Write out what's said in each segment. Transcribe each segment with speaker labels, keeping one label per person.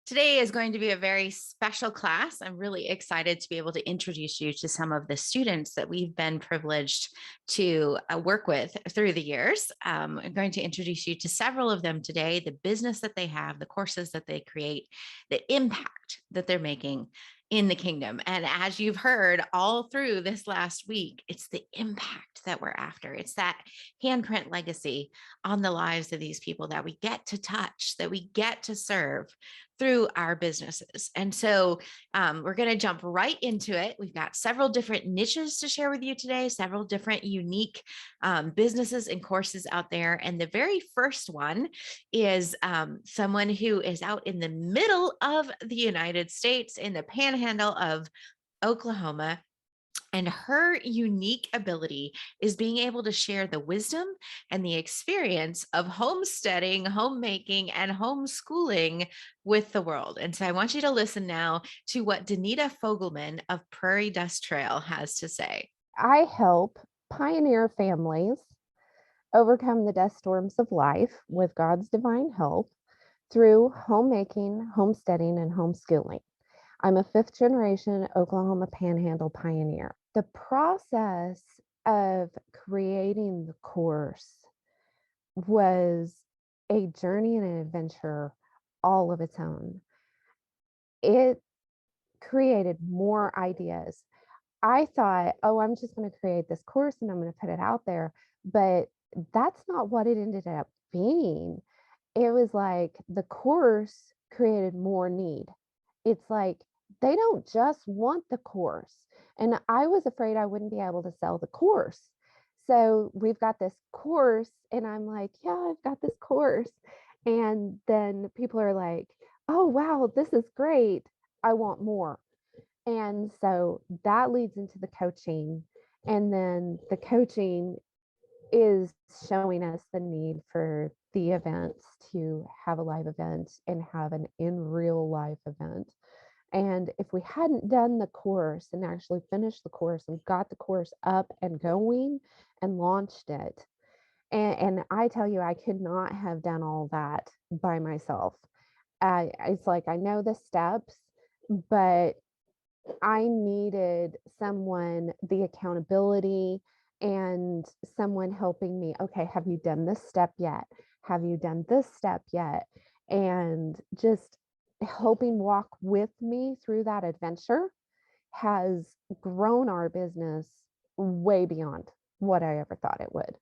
Speaker 1: Today is going to be a very special class. I'm really excited to be able to introduce you to some of the students that we've been privileged to work with through the years. I'm going to introduce you to several of them today, the business that they have, the courses that they create, the impact that they're making in the kingdom. And as you've heard all through this last week, it's the impact that we're after. It's that handprint legacy on the lives of these people that we get to touch, that we get to serve through our businesses. And so we're going to jump right into it. We've got several different niches to share with you today, several different unique businesses and courses out there. And the very first one is someone who is out in the middle of the United States in the panhandle of Oklahoma. And her unique ability is being able to share the wisdom and the experience of homesteading, homemaking, and homeschooling with the world. And so I want you to listen now to what Danita Fogelman of Prairie Dust Trail has to say.
Speaker 2: I help pioneer families overcome the dust storms of life with God's divine help through homemaking, homesteading, and homeschooling. I'm a fifth generation Oklahoma Panhandle pioneer. The process of creating the course was a journey and an adventure all of its own. It created more ideas. I thought, oh, I'm just going to create this course and I'm going to put it out there. But that's not what it ended up being. It was like the course created more need. It's like they don't just want the course. And I was afraid I wouldn't be able to sell the course. So we've got this course, and I'm like, yeah, I've got this course. And then people are like, oh, wow, this is great. I want more. And so that leads into the coaching. And then the coaching is showing us the need for the events to have a live event and have an in real life event. And if we hadn't done the course and actually finished the course and got the course up and going and launched it, and I tell you, I could not have done all that by myself. It's like I know the steps, but I needed someone, the accountability and someone helping me. Okay, have you done this step yet? Have you done this step yet? And just helping walk with me through that adventure has grown our business way beyond what I ever thought it would.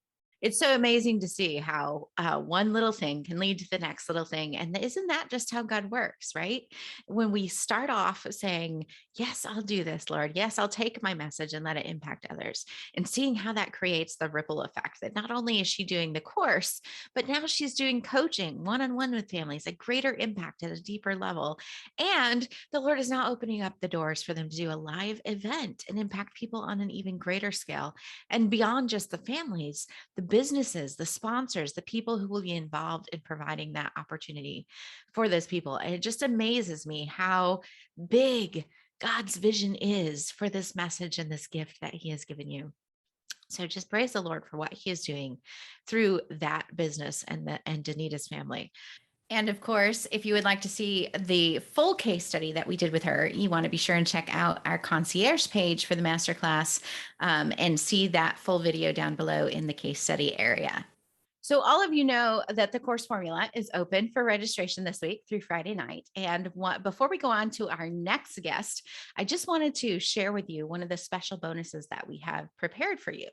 Speaker 1: It's so amazing to see how one little thing can lead to the next little thing. And isn't that just how God works, right? When we start off saying, yes, I'll do this, Lord. Yes, I'll take my message and let it impact others. And seeing how that creates the ripple effect that not only is she doing the course, but now she's doing coaching one-on-one with families, a greater impact at a deeper level. And the Lord is now opening up the doors for them to do a live event and impact people on an even greater scale. And beyond just the families, the businesses, the sponsors, the people who will be involved in providing that opportunity for those people. And it just amazes me how big God's vision is for this message and this gift that He has given you. So just praise the Lord for what He is doing through that business and Danita's family. And of course, if you would like to see the full case study that we did with her, you want to be sure and check out our concierge page for the masterclass and see that full video down below in the case study area. So all of you know that the course formula is open for registration this week through Friday night. And before we go on to our next guest, I just wanted to share with you one of the special bonuses that we have prepared for you.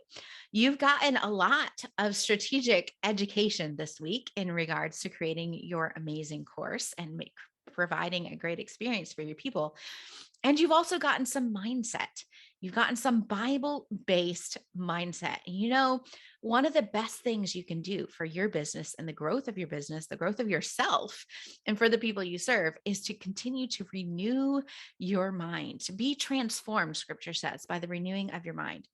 Speaker 1: You've gotten a lot of strategic education this week in regards to creating your amazing course and providing a great experience for your people. And you've also gotten some mindset. You've gotten some Bible-based mindset. You know, one of the best things you can do for your business and the growth of your business, the growth of yourself, and for the people you serve is to continue to renew your mind, to be transformed, scripture says, by the renewing of your mind.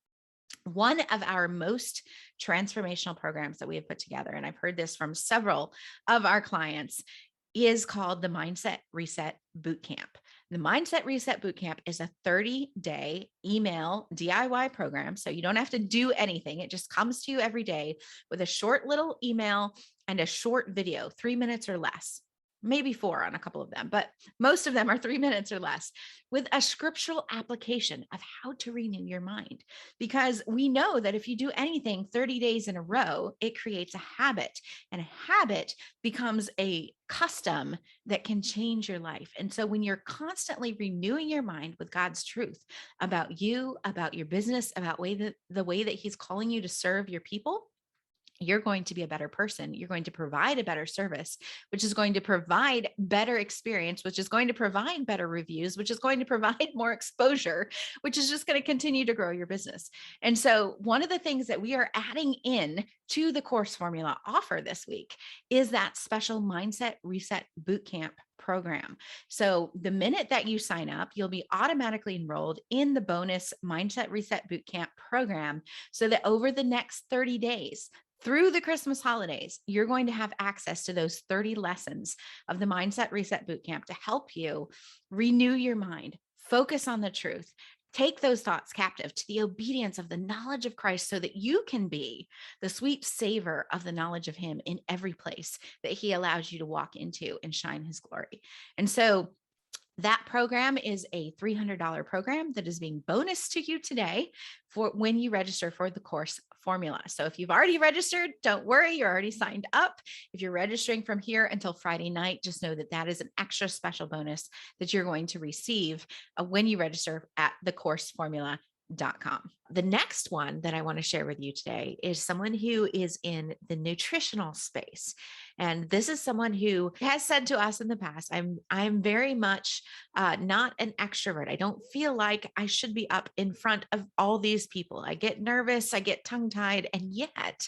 Speaker 1: One of our most transformational programs that we have put together, and I've heard this from several of our clients, is called the Mindset Reset Bootcamp. The Mindset Reset Bootcamp is a 30-day email DIY program. So you don't have to do anything. It just comes to you every day with a short little email and a short video, 3 minutes or less. maybe 4 on a couple of them, but most of them are 3 minutes or less, with a scriptural application of how to renew your mind. Because we know that if you do anything 30 days in a row, it creates a habit, and a habit becomes a custom that can change your life. And so when you're constantly renewing your mind with God's truth about you, about your business, about the way that He's calling you to serve your people, you're going to be a better person. You're going to provide a better service, which is going to provide better experience, which is going to provide better reviews, which is going to provide more exposure, which is just going to continue to grow your business. And so, one of the things that we are adding in to the course formula offer this week is that special Mindset Reset Bootcamp program. So, the minute that you sign up, you'll be automatically enrolled in the bonus Mindset Reset Bootcamp program, so that over the next 30 days, through the Christmas holidays, you're going to have access to those 30 lessons of the Mindset Reset Bootcamp to help you renew your mind, focus on the truth, take those thoughts captive to the obedience of the knowledge of Christ, so that you can be the sweet savor of the knowledge of Him in every place that He allows you to walk into and shine His glory. And so, that program is a $300 program that is being bonus to you today for when you register for the course formula. So if you've already registered, don't worry, you're already signed up. If you're registering from here until Friday night, just know that that is an extra special bonus that you're going to receive when you register at thecourseformula.com. The next one that I want to share with you today is someone who is in the nutritional space. And this is someone who has said to us in the past, I'm very much not an extrovert. I don't feel like I should be up in front of all these people. I get nervous, I get tongue-tied, and yet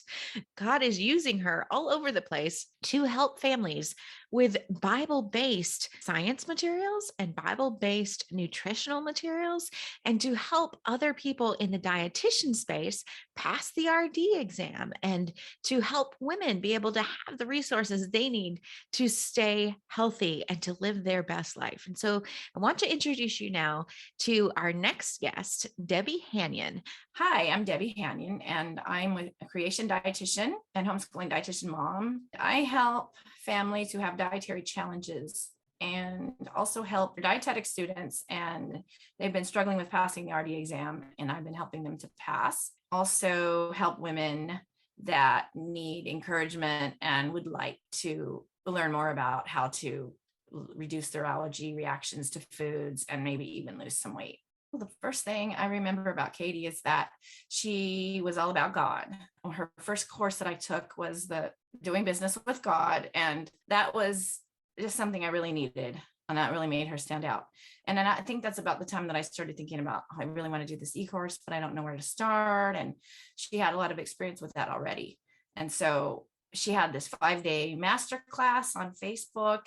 Speaker 1: God is using her all over the place to help families with Bible-based science materials and Bible-based nutritional materials, and to help other people in the dietitian space pass the RD exam, and to help women be able to have the resources they need to stay healthy and to live their best life. And so I want to introduce you now to our next guest, Debbie Hanyon.
Speaker 3: Hi, I'm Debbie Hanyon, and I'm a creation dietitian and homeschooling dietitian mom. I help families who have dietary challenges and also help dietetic students, and they've been struggling with passing the RD exam, and I've been helping them to pass. Also help women that need encouragement and would like to learn more about how to reduce their allergy reactions to foods and maybe even lose some weight. The first thing I remember about Katie is that she was all about God. Her first course that I took was the Doing Business with God, and that was just something I really needed, and that really made her stand out. And then I think that's about the time that I started thinking about, I really want to do this e-course, but I don't know where to start. And she had a lot of experience with that already. And so she had this 5-day masterclass on Facebook,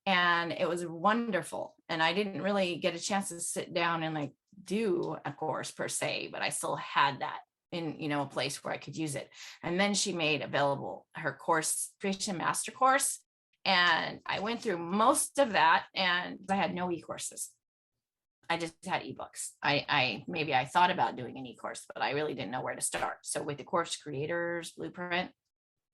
Speaker 3: and it was wonderful. And I didn't really get a chance to sit down and do a course per se, but I still had that in, a place where I could use it. And then she made available her course, Creation Master Course. And I went through most of that, and I had no e-courses. I just had ebooks. I thought about doing an e-course, but I really didn't know where to start. So with the Course Creators Blueprint,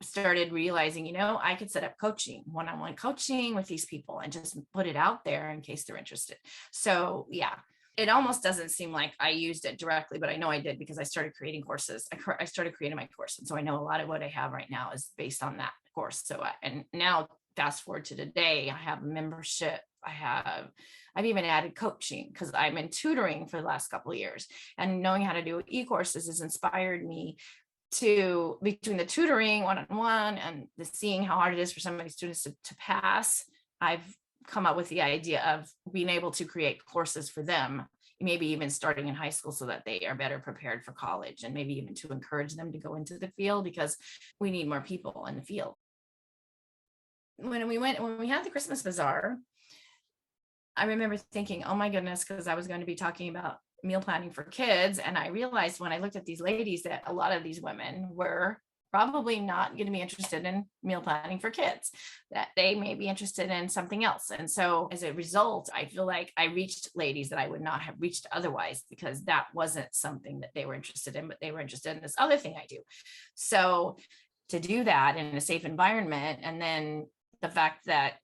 Speaker 3: I started realizing, I could set up coaching, one-on-one coaching with these people, and just put it out there in case they're interested. So yeah, it almost doesn't seem like I used it directly, but I know I did, because I started creating courses. I started creating my course. And so I know a lot of what I have right now is based on that course. So and now fast forward to today, I have membership. I've even added coaching, because I'm in tutoring for the last couple of years, and knowing how to do e-courses has inspired me to, between the tutoring one-on-one and the seeing how hard it is for some of these students to pass, I've come up with the idea of being able to create courses for them, maybe even starting in high school, so that they are better prepared for college, and maybe even to encourage them to go into the field, because we need more people in the field. When we had the Christmas bazaar, I remember thinking, oh my goodness, because I was going to be talking about meal planning for kids. And I realized when I looked at these ladies that a lot of these women were probably not going to be interested in meal planning for kids, that they may be interested in something else. And so as a result, I feel like I reached ladies that I would not have reached otherwise, because that wasn't something that they were interested in, but they were interested in this other thing I do. So to do that in a safe environment, and then the fact that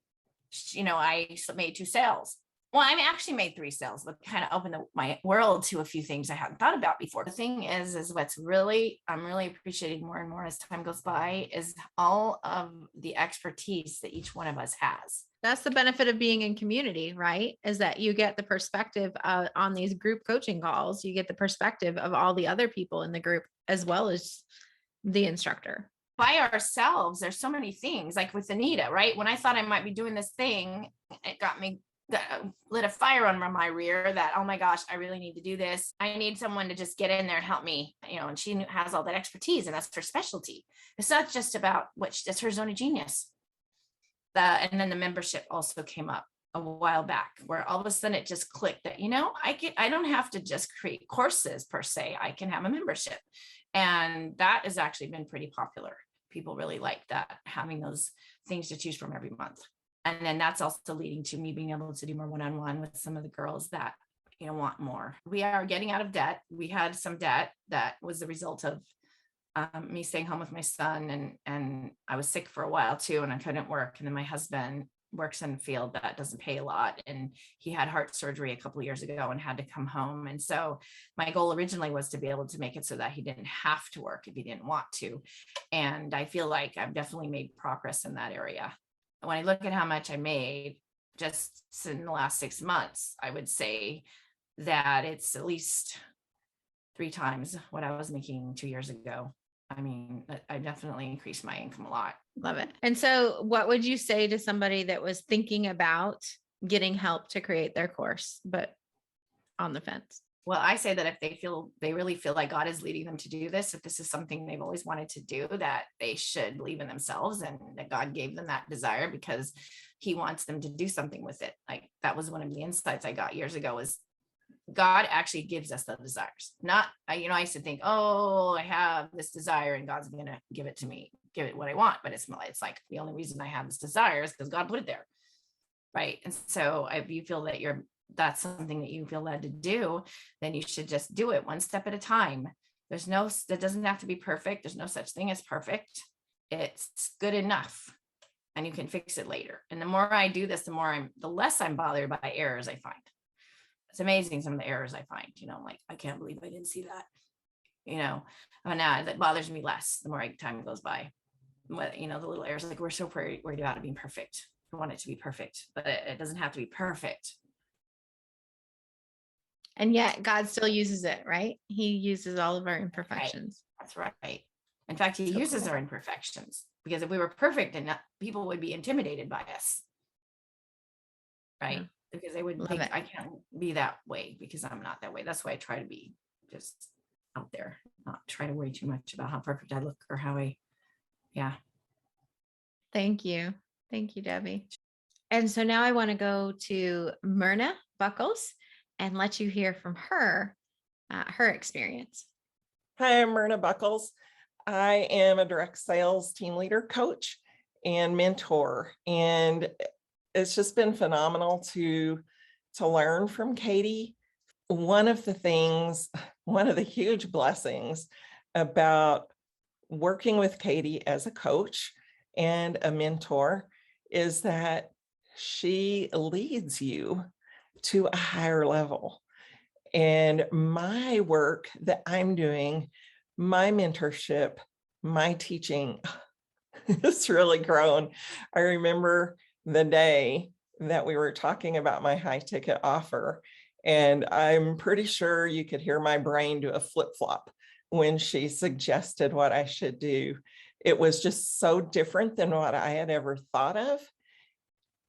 Speaker 3: I made 2 sales. Well, I actually made 3 sales, but kind of opened my world to a few things I hadn't thought about before. The thing is I'm really appreciating more and more as time goes by is all of the expertise that each one of us has.
Speaker 1: That's the benefit of being in community, right? Is that you get the perspective on these group coaching calls. You get the perspective of all the other people in the group as well as the instructor.
Speaker 3: By ourselves, there's so many things, like with Anita, right? When I thought I might be doing this thing, it lit a fire under my rear that, oh my gosh, I really need to do this. I need someone to just get in there and help me, and she has all that expertise and that's her specialty. It's not just about that's her zone of genius. And then the membership also came up a while back where all of a sudden it just clicked that, I don't have to just create courses per se. I can have a membership. And that has actually been pretty popular. People really like that, having those things to choose from every month. And then that's also leading to me being able to do more one-on-one with some of the girls that, want more. We are getting out of debt. We had some debt that was the result of me staying home with my son, and I was sick for a while too, and I couldn't work. And then my husband works in a field that doesn't pay a lot, and he had heart surgery a couple of years ago and had to come home. And so my goal originally was to be able to make it so that he didn't have to work if he didn't want to. And I feel like I've definitely made progress in that area. When I look at how much I made just in the last 6 months, I would say that it's at least 3 times what I was making 2 years ago. I mean, I definitely increased my income a lot.
Speaker 1: Love it. And so what would you say to somebody that was thinking about getting help to create their course, but on the fence?
Speaker 3: Well, I say that if they really feel like God is leading them to do this, if this is something they've always wanted to do, that they should believe in themselves and that God gave them that desire because he wants them to do something with it. Like that was one of the insights I got years ago, was God actually gives us the desires. Not, I used to think, oh, I have this desire and God's going to give it to me, give it what I want. But it's like the only reason I have this desire is because God put it there. Right. And so if you feel that that's something that you feel led to do, then you should just do it one step at a time. That doesn't have to be perfect. There's no such thing as perfect. It's good enough and you can fix it later. And the more I do this, the less I'm bothered by errors I find. It's amazing some of the errors I find, like, I can't believe I didn't see that, that bothers me less the more time goes by. But, the little errors, like we're so worried about it being perfect. We want it to be perfect, but it doesn't have to be perfect.
Speaker 1: And yet God still uses it, right? He uses all of our imperfections.
Speaker 3: Right. That's right. In fact, he uses our imperfections, because if we were perfect, people would be intimidated by us. Right. Yeah. Because they would think I can't be that way because I'm not that way. That's why I try to be just out there, not try to worry too much about how perfect I look or yeah.
Speaker 1: Thank you. Thank you, Debbie. And so now I want to go to Myrna Buckles and let you hear from her experience.
Speaker 4: Hi, I'm Myrna Buckles. I am a direct sales team leader, coach, and mentor. And it's just been phenomenal to learn from Katie. One of the huge blessings about working with Katie as a coach and a mentor is that she leads you to a higher level. And my work that I'm doing, my mentorship, my teaching, it's really grown. I remember the day that we were talking about my high ticket offer, and I'm pretty sure you could hear my brain do a flip-flop when she suggested what I should do. It was just so different than what I had ever thought of.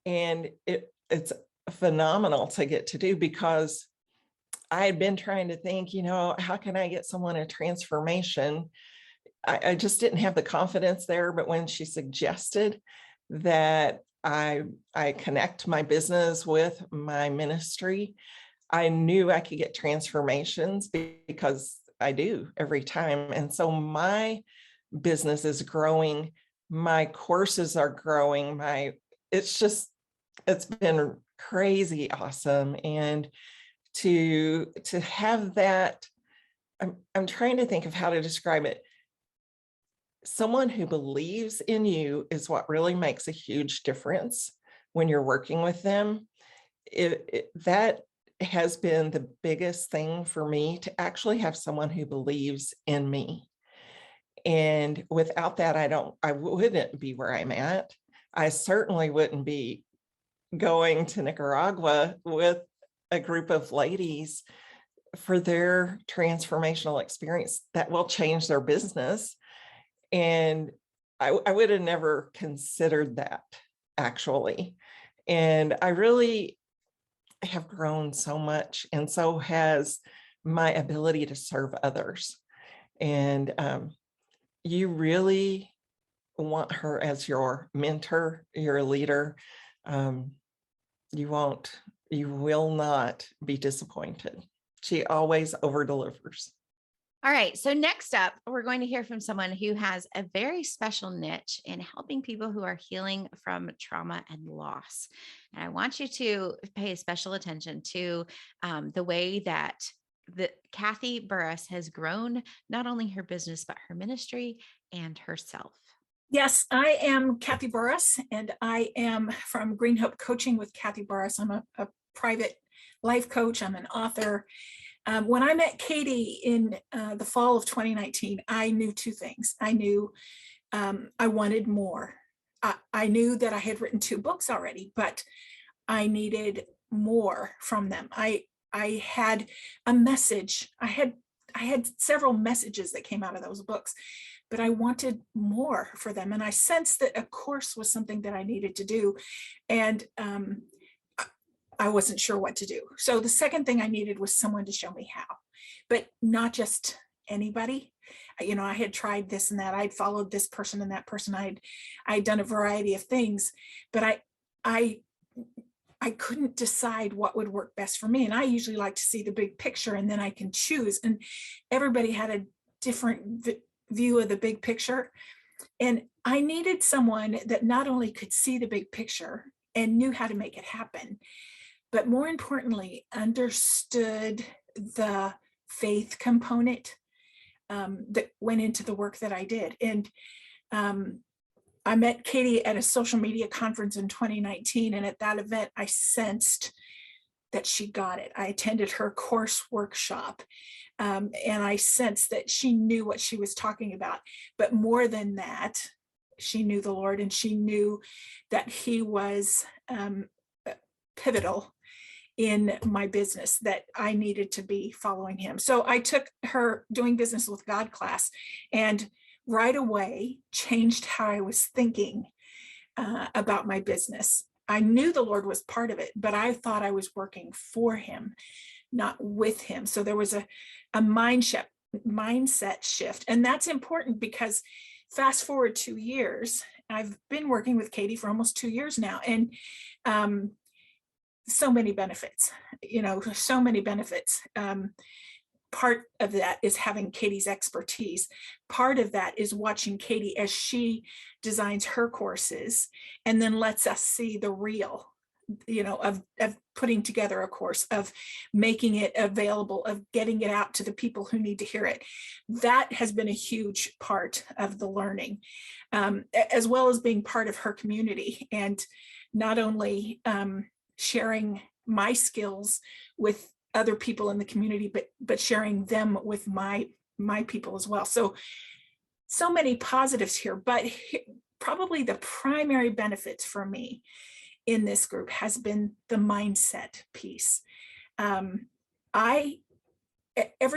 Speaker 4: And it's phenomenal to get to do, because I had been trying to think, how can I get someone a transformation? I just didn't have the confidence there. But when she suggested that I connect my business with my ministry, I knew I could get transformations, because I do every time. And so my business is growing. My courses are growing. It's been crazy awesome. And to have that, I'm trying to think of how to describe it. Someone who believes in you is what really makes a huge difference, when you're working with them. That has been the biggest thing for me, to actually have someone who believes in me. And without that, I wouldn't be where I'm at. I certainly wouldn't be going to Nicaragua with a group of ladies for their transformational experience that will change their business. And I would have never considered that, actually. And I really have grown so much, and so has my ability to serve others. And you really want her as your mentor, your leader. You will not be disappointed. She always over delivers.
Speaker 1: All right. So next up, we're going to hear from someone who has a very special niche in helping people who are healing from trauma and loss. And I want you to pay special attention to the way that Kathy Burris has grown not only her business, but her ministry and herself.
Speaker 5: Yes, I am Kathy Burris, and I am from Green Hope Coaching with Kathy Burris. I'm a private life coach. I'm an author. When I met Katie in the fall of 2019, I knew two things. I knew I wanted more. I knew that I had written 2 books already, but I needed more from them. I had a message. I had several messages that came out of those books, but I wanted more for them. And I sensed that a course was something that I needed to do. And I wasn't sure what to do. So the second thing I needed was someone to show me how, but not just anybody. You know, I had tried this and that. I'd followed this person and that person. I'd done a variety of things, but I couldn't decide what would work best for me. And I usually like to see the big picture and then I can choose. And everybody had a different view of the big picture. And I needed someone that not only could see the big picture and knew how to make it happen, but more importantly, understood the faith component that went into the work that I did. And I met Katie at a social media conference in 2019. And at that event, I sensed that she got it. I attended her course workshop. And I sensed that she knew what she was talking about. But more than that, she knew the Lord, and she knew that He was pivotal in my business, that I needed to be following Him. So I took her Doing Business with God class and right away changed how I was thinking about my business. I knew the Lord was part of it, but I thought I was working for Him, not with Him. So there was a mindset shift. And that's important because fast forward 2 years, I've been working with Katie for almost 2 years now. And so many benefits, so many benefits. Part of that is having Katie's expertise. Part of that is watching Katie as she designs her courses and then lets us see the real, of putting together a course, of making it available, of getting it out to the people who need to hear it. That has been a huge part of the learning, as well as being part of her community and not only sharing my skills with other people in the community, but sharing them with my people as well. So many positives here, but probably the primary benefits for me in this group has been the mindset piece. Every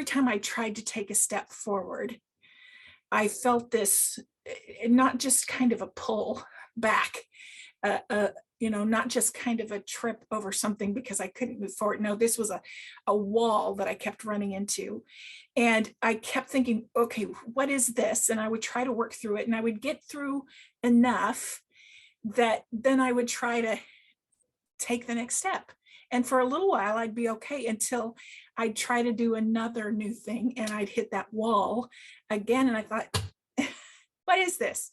Speaker 5: time I tried to take a step forward, I felt this, not just kind of a pull back, not just kind of a trip over something because I couldn't move forward. No, this was a wall that I kept running into. And I kept thinking, okay, what is this? And I would try to work through it, and I would get through enough that then I would try to take the next step. And for a little while, I'd be okay until I'd try to do another new thing and I'd hit that wall again. And I thought, what is this?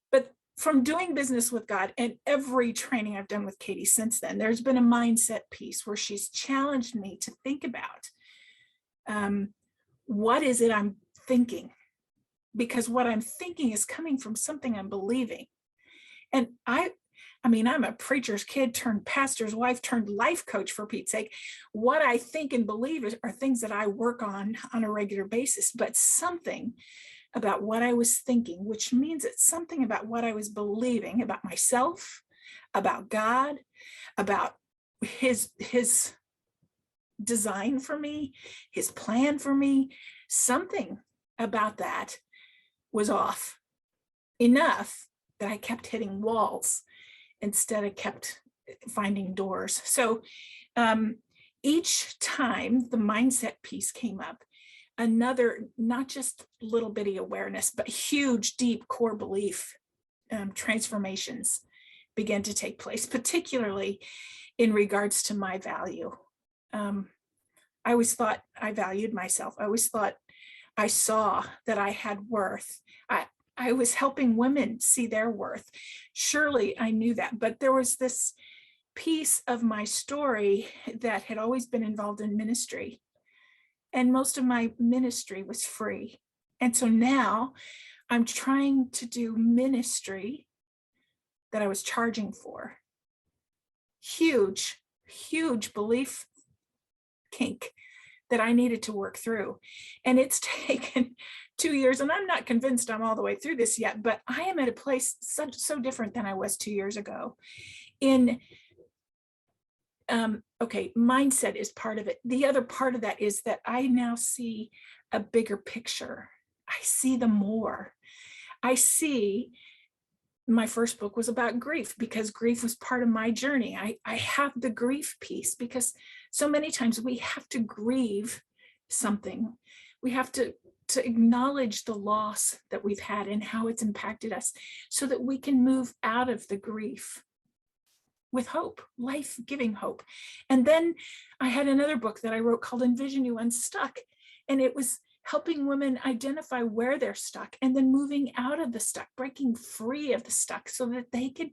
Speaker 5: But from Doing Business with God and every training I've done with Katie since then, there's been a mindset piece where she's challenged me to think about what is it I'm thinking? Because what I'm thinking is coming from something I'm believing. And I mean, I'm a preacher's kid turned pastor's wife turned life coach, for Pete's sake. What I think and believe are things that I work on a regular basis, but something about what I was thinking, which means it's something about what I was believing about myself, about God, about his design for me, his plan for me. Something about that was off enough that I kept hitting walls instead of kept finding doors. So each time the mindset piece came up, another, not just little bitty awareness, but huge, deep core belief transformations began to take place, particularly in regards to my value. I always thought I valued myself. I always thought I saw that I had worth. I was helping women see their worth. Surely I knew that, but there was this piece of my story that had always been involved in ministry. And most of my ministry was free. And so now I'm trying to do ministry that I was charging for. Huge, huge belief kink that I needed to work through. And it's taken 2 years, and I'm not convinced I'm all the way through this yet, but I am at a place so different than I was 2 years ago. Okay, mindset is part of it. The other part of that is that I now see a bigger picture. I see the more. I see my first book was about grief because grief was part of my journey. I have the grief piece because so many times we have to grieve something. We have to acknowledge the loss that we've had and how it's impacted us so that we can move out of the grief with hope, life-giving hope. And then I had another book that I wrote called Envision You Unstuck. And it was helping women identify where they're stuck and then moving out of the stuck, breaking free of the stuck so that they could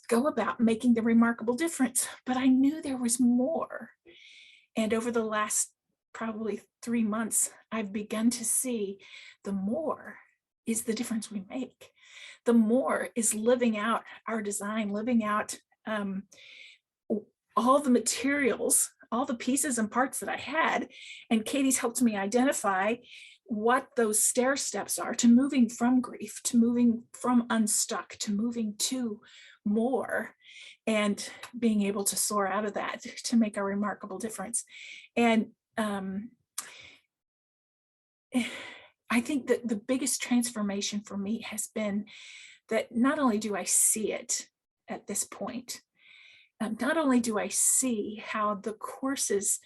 Speaker 5: go about making the remarkable difference. But I knew there was more. And over the last probably 3 months, I've begun to see the more is the difference we make. The more is living out our design, living out all the materials, all the pieces and parts that I had. And Katie's helped me identify what those stair steps are to moving from grief, to moving from unstuck, to moving to more, and being able to soar out of that to make a remarkable difference. And I think that the biggest transformation for me has been that not only do I see it at this point, not only do I see how the courses,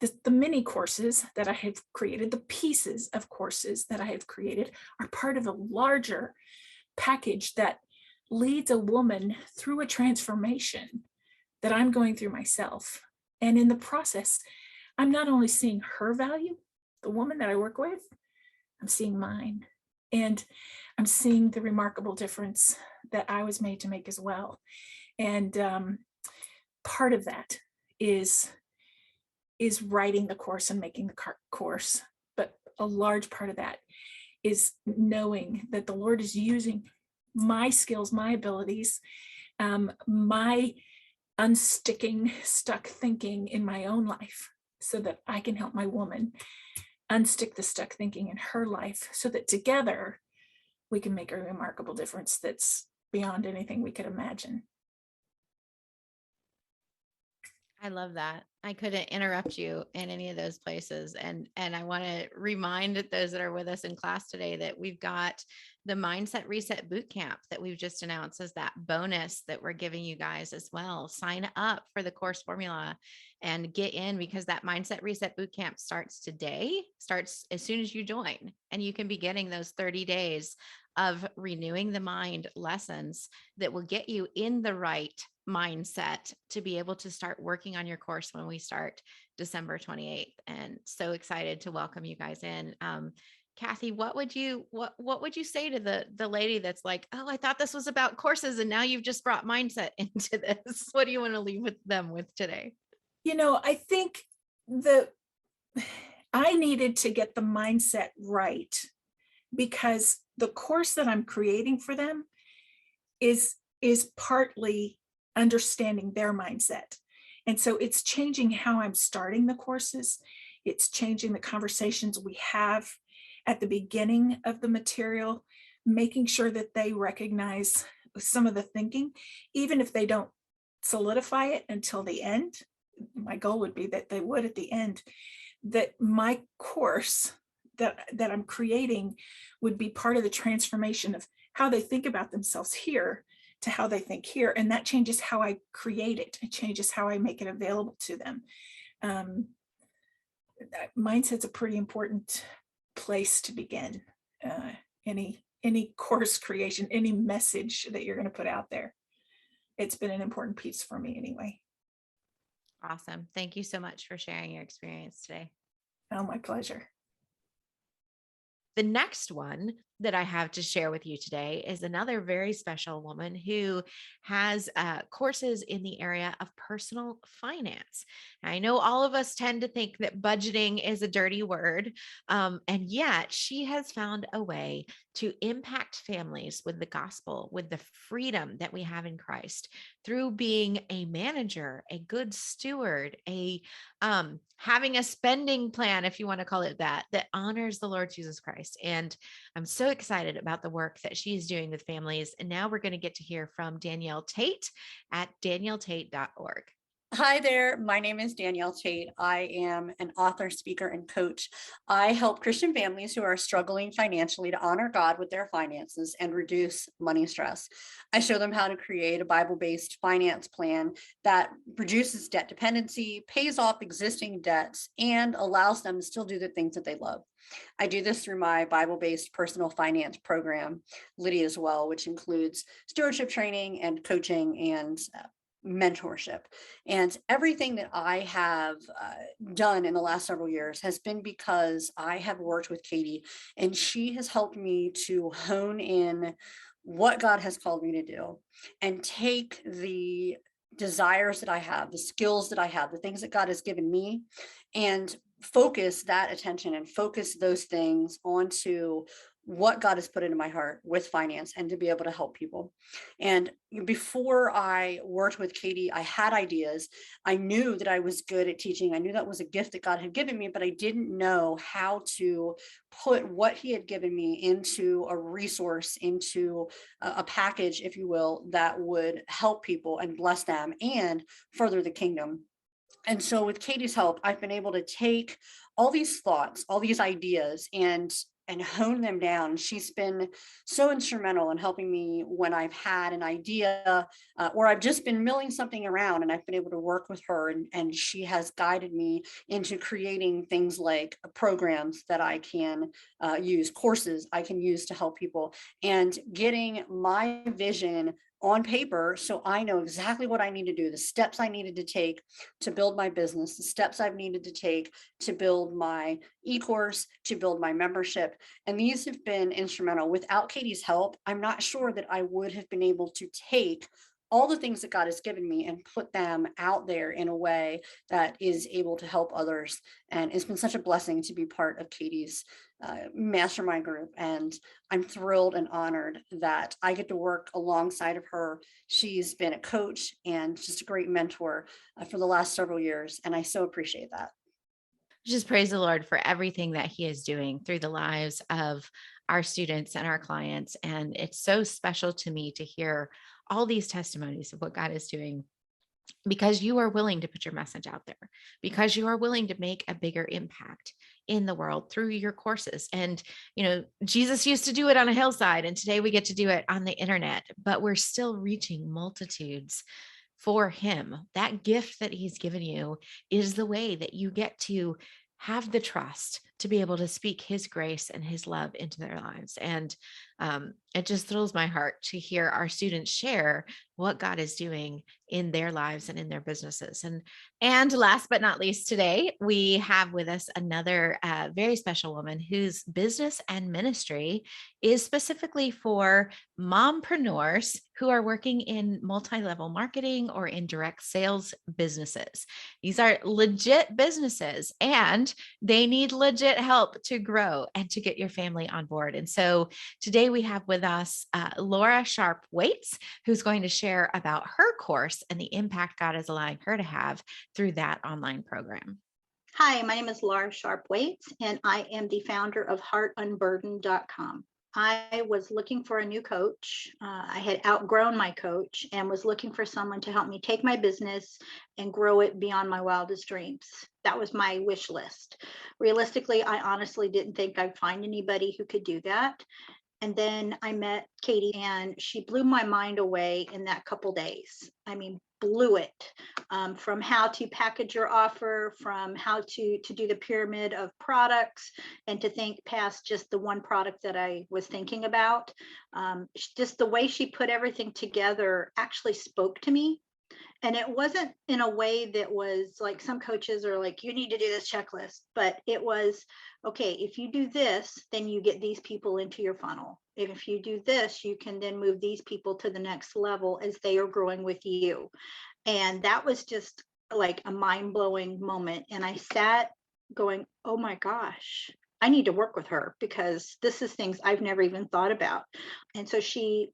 Speaker 5: the mini courses that I have created, the pieces of courses that I have created are part of a larger package that leads a woman through a transformation that I'm going through myself. And in the process, I'm not only seeing her value, the woman that I work with, I'm seeing mine. And I'm seeing the remarkable difference that I was made to make as well. And part of that is writing the course and making the course. But a large part of that is knowing that the Lord is using my skills, my abilities, my unsticking, stuck thinking in my own life so that I can help my woman unstick the stuck thinking in her life so that together we can make a remarkable difference that's beyond anything we could imagine.
Speaker 1: I love that. I couldn't interrupt you in any of those places. And I want to remind those that are with us in class today that we've got the Mindset Reset Bootcamp that we've just announced as that bonus that we're giving you guys as well. Sign up for the course formula and get in because that Mindset Reset Bootcamp starts today, starts as soon as you join, and you can be getting those 30 days of renewing the mind lessons that will get you in the right mindset to be able to start working on your course when we start December 28th. And so excited to welcome you guys in. Kathy, what would you say to the lady that's like, oh, I thought this was about courses and now you've just brought mindset into this? What do you want to leave with them with today?
Speaker 5: You know, I think I needed to get the mindset right because the course that I'm creating for them is is partly understanding their mindset. And so it's changing how I'm starting the courses. It's changing the conversations we have at the beginning of the material, making sure that they recognize some of the thinking, even if they don't solidify it until the end. My goal would be that they would at the end, that my course that I'm creating would be part of the transformation of how they think about themselves here to how they think here. And that changes how I create it. It changes how I make it available to them. Mindset's a pretty important place to begin any course creation, any message that you're going to put out there. It's been an important piece for me anyway.
Speaker 1: Awesome. Thank you so much for sharing your experience today.
Speaker 5: Oh, my pleasure.
Speaker 1: The next one that I have to share with you today is another very special woman who has courses in the area of personal finance. I know all of us tend to think that budgeting is a dirty word, and yet she has found a way to impact families with the gospel, with the freedom that we have in Christ through being a manager, a good steward, having a spending plan, if you want to call it that, that honors the Lord Jesus Christ. And I'm so excited about the work that she is doing with families. And now we're going to get to hear from Danielle Tate at danielletate.org.
Speaker 6: Hi there. My name is Danielle Tate. I am an author, speaker, and coach. I help Christian families who are struggling financially to honor God with their finances and reduce money stress. I show them how to create a Bible-based finance plan that reduces debt dependency, pays off existing debts, and allows them to still do the things that they love. I do this through my Bible-based personal finance program, Lydia as well, which includes stewardship training and coaching and mentorship. And everything that I have done in the last several years has been because I have worked with Katie, and she has helped me to hone in what God has called me to do and take the desires that I have, the skills that I have, the things that God has given me, and focus that attention and focus those things onto what God has put into my heart with finance and to be able to help people. And before I worked with Katie, I had ideas. I knew that I was good at teaching. I knew that was a gift that God had given me, but I didn't know how to put what he had given me into a resource, into a package, if you will, that would help people and bless them and further the kingdom. And so with Katie's help, I've been able to take all these thoughts, all these ideas, and hone them down. She's been so instrumental in helping me when I've had an idea or I've just been milling something around, and I've been able to work with her, and she has guided me into creating things like programs that I can use, courses I can use to help people, and getting my vision on paper so I know exactly what I need to do, the steps I needed to take to build my business, the steps I've needed to take to build my e-course, to build my membership. And these have been instrumental. Without Katie's help, I'm not sure that I would have been able to take all the things that God has given me and put them out there in a way that is able to help others. And it's been such a blessing to be part of Katie's mastermind group. And I'm thrilled and honored that I get to work alongside of her. She's been a coach and just a great mentor for the last several years. And I so appreciate that.
Speaker 1: Just praise the Lord for everything that he is doing through the lives of our students and our clients. And it's so special to me to hear all these testimonies of what God is doing, because you are willing to put your message out there, because you are willing to make a bigger impact in the world through your courses. And, Jesus used to do it on a hillside, and today we get to do it on the internet, but we're still reaching multitudes for him. That gift that he's given you is the way that you get to have the trust to be able to speak his grace and his love into their lives. And it just thrills my heart to hear our students share what God is doing in their lives and in their businesses. And last but not least, today we have with us another very special woman whose business and ministry is specifically for mompreneurs who are working in multi-level marketing or in direct sales businesses. These are legit businesses, and they need legit get help to grow and to get your family on board. And so today we have with us Laura Sharp Waits, who's going to share about her course and the impact God is allowing her to have through that online program.
Speaker 7: Hi, my name is Laura Sharp Waits, and I am the founder of heartunburdened.com. I was looking for a new coach. I had outgrown my coach and was looking for someone to help me take my business and grow it beyond my wildest dreams. That was my wish list. Realistically, I honestly didn't think I'd find anybody who could do that. And then I met Katie, and she blew my mind away in that couple days. I mean, blew it, from how to package your offer, from how to do the pyramid of products, and to think past just the one product that I was thinking about. Just the way she put everything together actually spoke to me. And it wasn't in a way that was like some coaches are like, you need to do this checklist, but it was, okay, if you do this, then you get these people into your funnel. If you do this, you can then move these people to the next level as they are growing with you. And that was just like a mind-blowing moment. And I sat going, oh my gosh, I need to work with her, because this is things I've never even thought about. And so she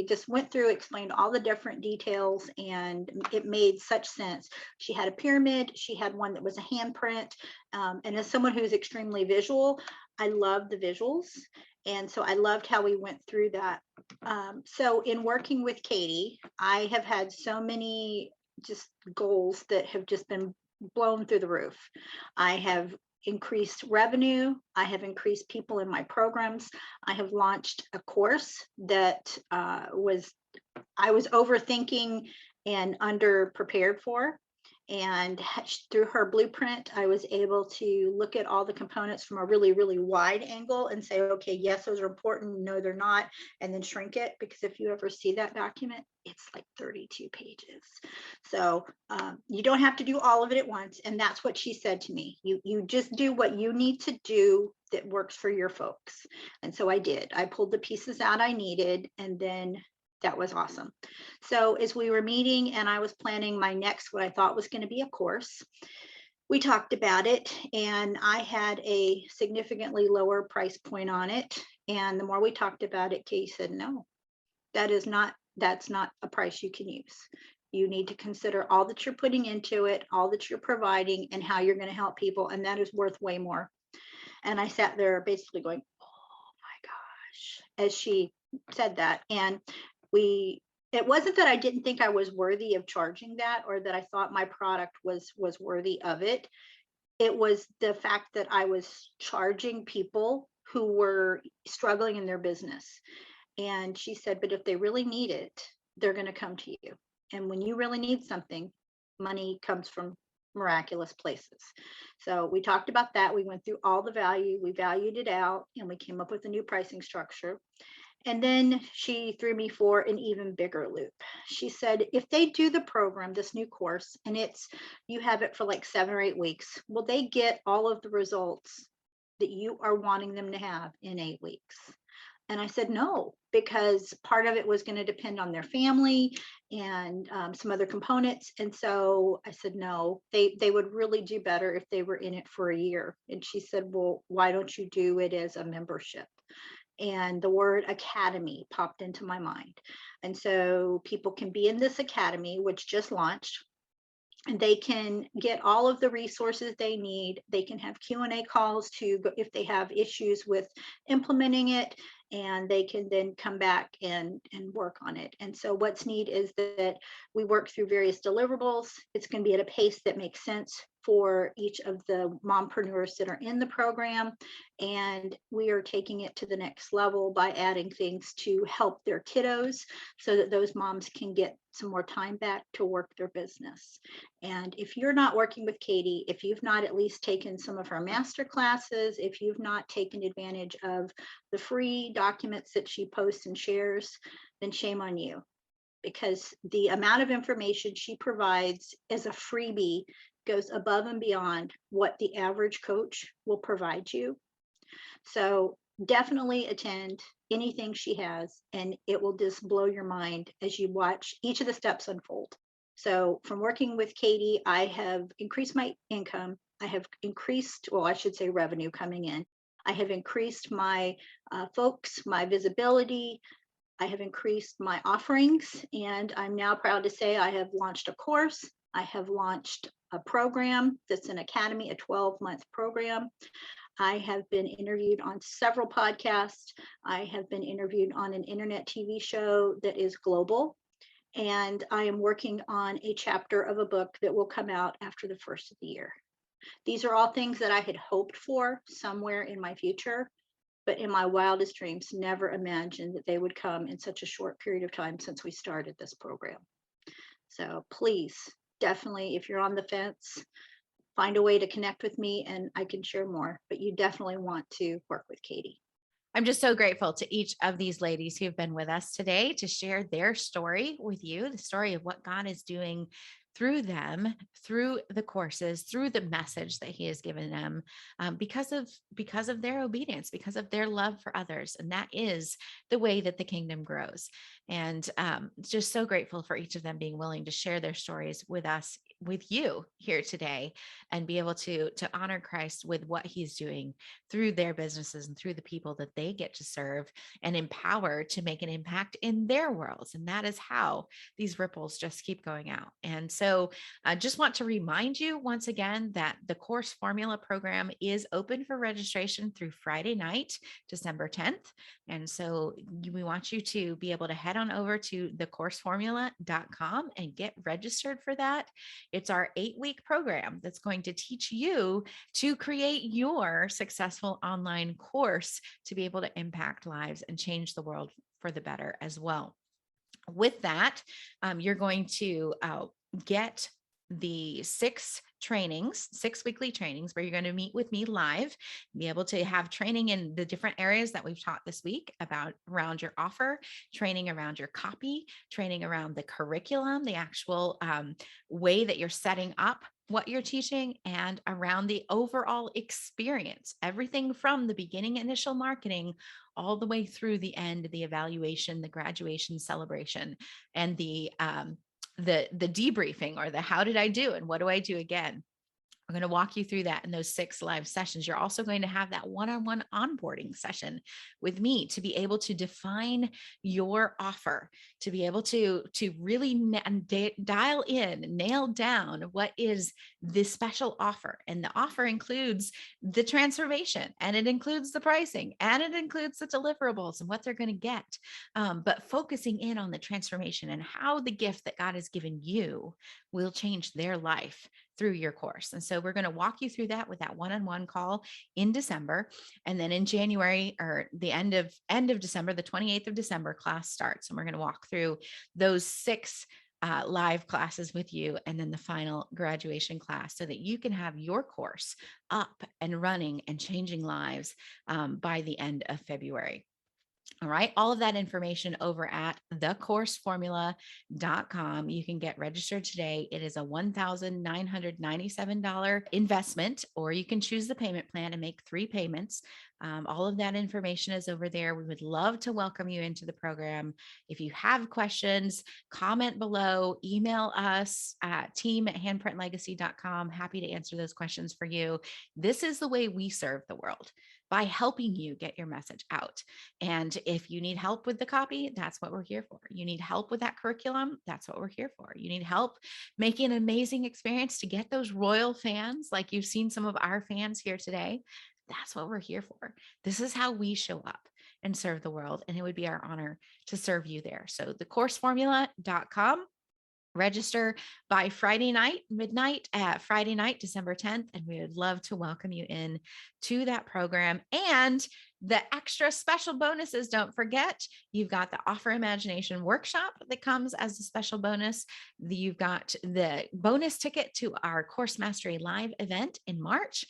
Speaker 7: just went through, explained all the different details, and it made such sense. She had a pyramid, she had one that was a handprint. And as someone who's extremely visual, I love the visuals. And so I loved how we went through that. So in working with Katie, I have had so many just goals that have just been blown through the roof. I have increased revenue. I have increased people in my programs. I have launched a course that I was overthinking and under prepared for. And through her blueprint, I was able to look at all the components from a really, really wide angle and say, okay, yes, those are important. No, they're not. And then shrink it, because if you ever see that document, it's like 32 pages. So you don't have to do all of it at once. And that's what she said to me. You just do what you need to do that works for your folks. And so I did. I pulled the pieces out I needed, and then that was awesome. So as we were meeting and I was planning my next, what I thought was going to be a course, we talked about it, and I had a significantly lower price point on it. And the more we talked about it, Katie said, no, that's not a price you can use. You need to consider all that you're putting into it, all that you're providing, and how you're going to help people. And that is worth way more. And I sat there basically going, oh my gosh, as she said that. And it wasn't that I didn't think I was worthy of charging that, or that I thought my product was worthy of it. It was the fact that I was charging people who were struggling in their business. And she said, but if they really need it, they're going to come to you. And when you really need something, money comes from miraculous places. So we talked about that. We went through all the value, we valued it out, and we came up with a new pricing structure. And then she threw me for an even bigger loop. She said, if they do the program, this new course, and you have it for like 7 or 8 weeks, will they get all of the results that you are wanting them to have in 8 weeks? And I said, no, because part of it was going to depend on their family and some other components. And so I said, no, they would really do better if they were in it for a year. And she said, well, why don't you do it as a membership? And the word academy popped into my mind. And so people can be in this academy, which just launched, and they can get all of the resources they need. They can have Q&A calls if they have issues with implementing it, and they can then come back and work on it. And so what's neat is that we work through various deliverables. It's going to be at a pace that makes sense for each of the mompreneurs that are in the program. And we are taking it to the next level by adding things to help their kiddos so that those moms can get some more time back to work their business. And if you're not working with Katie, if you've not at least taken some of her master classes, if you've not taken advantage of the free documents that she posts and shares, then shame on you, because the amount of information she provides as a freebie goes above and beyond what the average coach will provide you. So definitely attend anything she has, and it will just blow your mind as you watch each of the steps unfold. So from working with Katie, I have increased my income, I have increased, well, I should say revenue coming in. I have increased my folks, my visibility. I have increased my offerings, and I'm now proud to say I have launched a course. I have launched a program that's an academy, a 12-month program. I have been interviewed on several podcasts. I have been interviewed on an internet TV show that is global. And I am working on a chapter of a book that will come out after the first of the year. These are all things that I had hoped for somewhere in my future, but in my wildest dreams, never imagined that they would come in such a short period of time since we started this program. So please, definitely, if you're on the fence, find a way to connect with me and I can share more, but you definitely want to work with Katie.
Speaker 1: I'm just so grateful to each of these ladies who've been with us today to share their story with you, the story of what God is doing through them, through the courses, through the message that he has given them, because of their obedience, because of their love for others. And that is the way that the kingdom grows. And just so grateful for each of them being willing to share their stories with us, with you here today, and be able to honor Christ with what he's doing through their businesses and through the people that they get to serve and empower to make an impact in their worlds. And that is how these ripples just keep going out. And so I just want to remind you once again that the Course Formula program is open for registration through Friday night, December 10th. And so we want you to be able to head on over to thecourseformula.com and get registered for that. It's our 8-week program that's going to teach you to create your successful online course to be able to impact lives and change the world for the better as well. With that, you're going to get the 6 weekly trainings where you're going to meet with me live, be able to have training in the different areas that we've taught this week about around your offer, training around your copy, training around the curriculum, the actual way that you're setting up what you're teaching, and around the overall experience, everything from the beginning initial marketing all the way through the end, the evaluation, the graduation celebration, and the debriefing, or the how did I do and what do I do again. I'm going to walk you through that in those 6 live sessions. You're also going to have that one-on-one onboarding session with me to be able to define your offer, to be able to really dial in, nail down what is this special offer. And the offer includes the transformation, and it includes the pricing, and it includes the deliverables and what they're going to get. But focusing in on the transformation and how the gift that God has given you will change their life through your course. And so we're going to walk you through that with that one-on-one call in December. And then in January, or the end of December, the 28th of December, class starts. And we're going to walk through those 6 live classes with you, and then the final graduation class, so that you can have your course up and running and changing lives by the end of February. All right. All of that information over at thecourseformula.com. You can get registered today. It is a $1,997 investment, or you can choose the payment plan and make 3 payments. All of that information is over there. We would love to welcome you into the program. If you have questions, comment below, email us at team@handprintlegacy.com. Happy to answer those questions for you. This is the way we serve the world, by helping you get your message out. And if you need help with the copy, that's what we're here for. You need help with that curriculum, that's what we're here for. You need help making an amazing experience to get those royal fans, like you've seen some of our fans here today. That's what we're here for. This is how we show up and serve the world. And it would be our honor to serve you there. So thecourseformula.com. Register by Friday night, midnight, Friday night, December 10th. And we would love to welcome you in to that program. And the extra special bonuses, don't forget, you've got the Offer Imagination workshop that comes as a special bonus. You've got the bonus ticket to our Course Mastery Live event in March.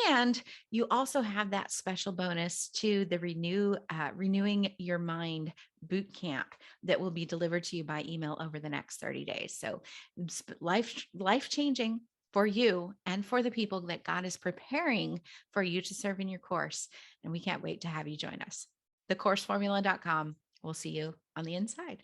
Speaker 1: And you also have that special bonus to the Renewing Your Mind boot camp that will be delivered to you by email over the next 30 days. So it's life-changing for you and for the people that God is preparing for you to serve in your course. And we can't wait to have you join us. Thecourseformula.com. We'll see you on the inside.